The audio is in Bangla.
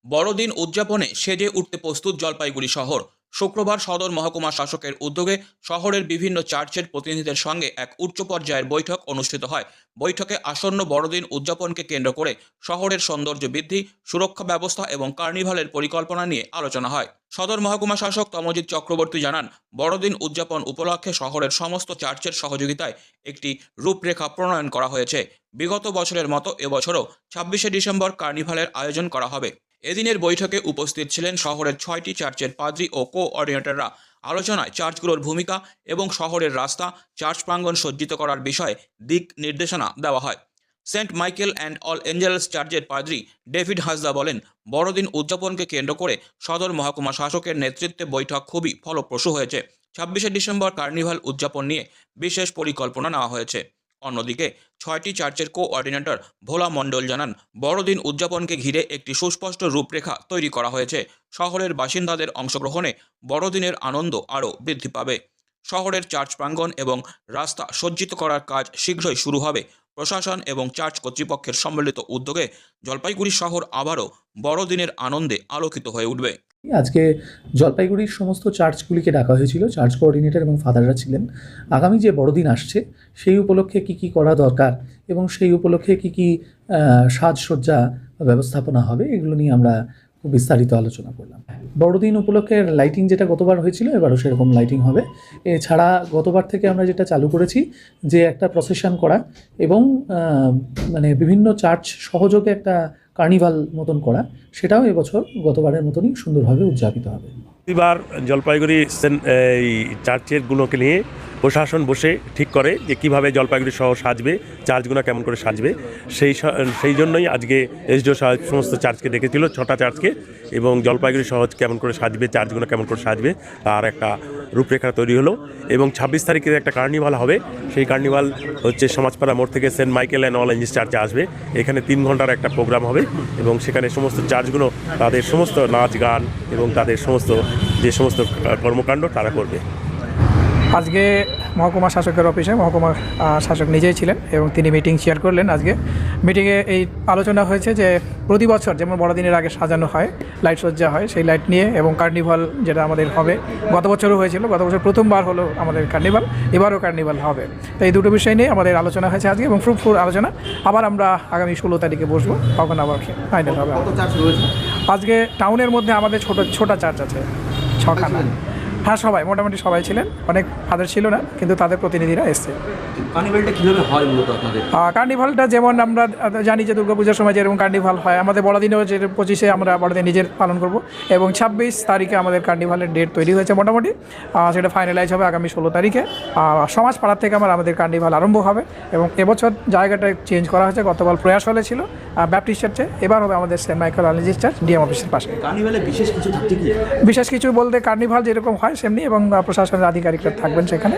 বড়দিন উদযাপনে সেজে উঠতে প্রস্তুত জলপাইগুড়ি শহর। শুক্রবার সদর মহকুমা শাসকের উদ্যোগে শহরের বিভিন্ন চার্চের প্রতিনিধিদের সঙ্গে এক উচ্চ পর্যায়ের বৈঠক অনুষ্ঠিত হয়। বৈঠকে আসন্ন বড়দিন উদযাপনকে কেন্দ্র করে শহরের সৌন্দর্য বৃদ্ধি, সুরক্ষা ব্যবস্থা এবং কার্নিভালের পরিকল্পনা নিয়ে আলোচনা হয়। সদর মহকুমা শাসক তমজিৎ চক্রবর্তী জানান, বড়দিন উদযাপন উপলক্ষে শহরের সমস্ত চার্চের সহযোগিতায় একটি রূপরেখা প্রণয়ন করা হয়েছে। বিগত বছরের মতো এবছরও 26শে ডিসেম্বর কার্নিভালের আয়োজন করা হবে। এদিনের বৈঠকে উপস্থিত ছিলেন শহরের 6টি চার্চের পাদ্রী ও কোঅর্ডিনেটররা। আলোচনায় চার্চগুলোর ভূমিকা এবং শহরের রাস্তা, চার্চ প্রাঙ্গণ সজ্জিত করার বিষয়ে দিক নির্দেশনা দেওয়া হয়। Saint Michael and All Angels চার্চের পাদ্রী ডেভিড হাসদা বলেন, বড়দিন উদযাপনকে কেন্দ্র করে সদর মহকুমা শাসকের নেতৃত্বে বৈঠক খুবই ফলপ্রসূ হয়েছে। 26শে ডিসেম্বর কার্নিভাল উদযাপন নিয়ে বিশেষ পরিকল্পনা নেওয়া হয়েছে। অন্যদিকে 6টি চার্চের কোঅর্ডিনেটর ভোলা মণ্ডল জানান, বড়দিন উদযাপনকে ঘিরে একটি সুস্পষ্ট রূপরেখা তৈরি করা হয়েছে। শহরের বাসিন্দাদের অংশগ্রহণে বড়দিনের আনন্দ আরও বৃদ্ধি পাবে। শহরের চার্চ প্রাঙ্গণ এবং রাস্তা সজ্জিত করার কাজ শীঘ্রই শুরু হবে। প্রশাসন এবং চার্চ কর্তৃপক্ষের সম্মিলিত উদ্যোগে জলপাইগুড়ি শহর আবারও বড়দিনের আনন্দে আলোকিত হয়ে উঠবে। আজকে জলপাইগুড়ির সমস্ত চার্চগুলিকে ডাকা হয়েছিল, চার্চ কোঅর্ডিনেটর এবং ফাদাররা ছিলেন। আগামী যে বড়দিন আসছে সেই উপলক্ষে কি করা দরকার এবং সেই উপলক্ষে কি সাজসজ্জা ব্যবস্থাপনা হবে, এগুলো নিয়ে আমরা খুব বিস্তারিত আলোচনা করলাম। বড়দিন উপলক্ষে লাইটিং যেটা গতবার হয়েছিল, এবারও সেরকম লাইটিং হবে। এছাড়া গতবার থেকে আমরা যেটা চালু করেছি যে একটা প্রসেশন করা এবং বিভিন্ন চার্চ সহযোগে একটা কার্নিভাল মতন করা, সেটাও এবছর গতবারের মতনই সুন্দরভাবে উদযাপিত হবে। এবার জলপাইগুড়ি এই চার্চেরগুলোকে নিয়ে প্রশাসন বসে ঠিক করে যে কীভাবে জলপাইগুড়ি শহর সাজবে, চার্চগুলো কেমন করে সাজবে। সেই জন্যই আজকে এসডিও সাহেব সমস্ত চার্চকে ডেকেছিল, 6টা চার্চকে, এবং জলপাইগুড়ি শহর কেমন করে সাজবে, চার্চগুলো কেমন করে সাজবে তার একটা রূপরেখা তৈরি হলো। এবং 26 তারিখে একটা কার্নিভাল হবে। সেই কার্নিভাল হচ্ছে সমাজপাড়া মোড় থেকে Saint Michael and All Angels চার্চে আসবে। এখানে 3 ঘন্টার একটা প্রোগ্রাম হবে এবং সেখানে সমস্ত চার্চগুলো তাদের সমস্ত নাচ গান এবং তাদের সমস্ত কর্মকাণ্ড তারা করবে। আজকে মহকুমা শাসকের অফিসে মহকুমা শাসক নিজেই ছিলেন এবং তিনি মিটিং শেয়ার করলেন। আজকে মিটিংয়ে এই আলোচনা হয়েছে যে প্রতি বছর যেমন বড়দিনের আগে সাজানো হয়, লাইট সজ্জা হয়, সেই লাইট নিয়ে এবং কার্নিভাল যেটা আমাদের হবে, গত বছরও হয়েছিল, গত বছর প্রথমবার হলো আমাদের কার্নিভাল, এবারও কার্নিভাল হবে। তো এই দুটো বিষয় নিয়ে আমাদের আলোচনা হয়েছে আজকে এবং ফ্রুটফুল আলোচনা। আবার আমরা আগামী 16 তারিখে বসবো, তখন আবার ফাইনাল হবে। আজকে টাউনের মধ্যে আমাদের ছোট চার্চ আছে 6খানা। হ্যাঁ, সবাই মোটামুটি সবাই ছিলেন, অনেক ফাদার ছিল না, কিন্তু তাদের প্রতিনিধিরা এসছে। কার্নিভালটা কীভাবে হয় মূলত আপনাদের? কার্নিভালটা যেমন আমরা জানি যে দুর্গাপূজার সময় যেরকম কার্নিভাল হয়, আমাদের বড়দিনেও যে 25শে আমরা বড়দিন নিজের পালন করব এবং 26 তারিখে আমাদের কার্নিভালের ডেট তৈরি হয়েছে মোটামুটি। সেটা ফাইনালাইজ হবে আগামী 16 তারিখে। সমাজ পাড়ার থেকে আমাদের কার্নিভাল আরম্ভ হবে এবং এবছর জায়গাটা চেঞ্জ করা হয়েছে। গতবার প্রয়াস হলে ছিল ব্যাপটিস্ট চার্চে, এবার হবে আমাদের Saint Michael All Angels church DM অফিসের পাশে। কার্নিভালে বিশেষ কিছু থাকছে কি? বিশেষ কিছু বলতে কার্নিভাল যেরকম হয় সেমনি, এবং প্রশাসনের আধিকারিকরা থাকবেন সেখানে।